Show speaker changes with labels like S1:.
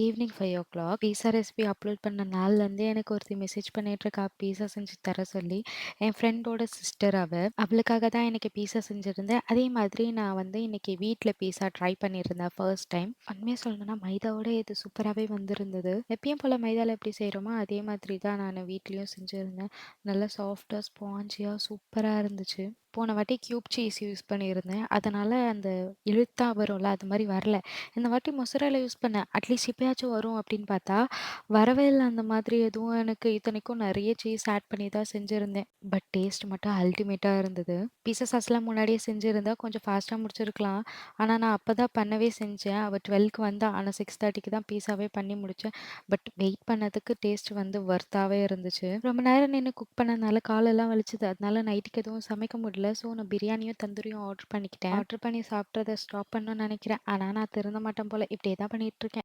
S1: Evening 5:00 பீஸா recipe upload பண்ண நாள்லேருந்தே எனக்கு ஒருத்தி மெசேஜ் பண்ணிட்டுருக்கா, பீஸா செஞ்சு தர சொல்லி. என் ஃப்ரெண்டோட சிஸ்டர் அவ. அவளுக்காக தான் இன்னைக்கு பீஸா செஞ்சிருந்தேன். அதே மாதிரி நான் வந்து இன்னைக்கு வீட்ல பீஸா ட்ரை பண்ணியிருந்தேன் ஃபர்ஸ்ட் டைம். உண்மைய சொல்லணும்னா மைதாவோட இது சூப்பராவே வந்திருந்தது. எப்பயும் போல மைதால எப்படி செய்றோமோ, அதே மாதிரி தான் நானு வீட்லயும் செஞ்சிருந்தேன். நல்லா சாஃப்ட்டா, ஸ்பாஞ்சியா சூப்பரா இருந்துச்சு. போன வாட்டி கியூப் சீஸ் யூஸ் பண்ணியிருந்தேன். அதனால அந்த இழுத்தா வரும்ல, அது மாரி வரல. இந்த வாட்டி மொசரெல்லா யூஸ் பண்ணேன். அட்லீஸ்ட் இப்பயாச்சும் வரும் அப்படின்னு பார்த்தா, வரவே இல்ல அந்த மாதிரி எதுவும் எனக்கு. இத்தனைக்கும் நெறைய சீஸ் ஆட் பண்ணி தான் செஞ்சிருந்தேன். பட் டேஸ்ட் மட்டும் அல்டிமேட்டா இருந்தது. பீஸா சாஸ்லாம் முன்னாடியே செஞ்சிருந்தா கொஞ்சம் ஃபாஸ்ட்டா முடிச்சிருக்கலாம். ஆனா நான் அப்ப தான் பண்ணவே செஞ்சேன். அவ 12க்கு வந்தா. ஆனா 6:30க்கு தான் பீஸாவே பண்ணி முடிச்சேன். பட் வெயிட் பண்ணதுக்கு டேஸ்ட் வந்து வொர்த்தாவே இருந்துச்சு. ரொம்ப நேரம் நின்னு குக் பண்ணதுனால காலெல்லாம் வலிச்சது. அதனால நைட்டுக்கு எதுவும் சமைக்க முடியல. ஸோ நான் பிரியாணியும், தந்தூரியும் ஆர்டர் பண்ணிக்கிட்டேன். ஆர்டர் பண்ணி சாப்பிட்டத ஸ்டாப் பண்ணணும்னு நெனைக்கிறேன். ஆனா நான் திருந்த மாட்டேன் போல. இப்படியே தான் பண்ணிட்டுருக்கேன்.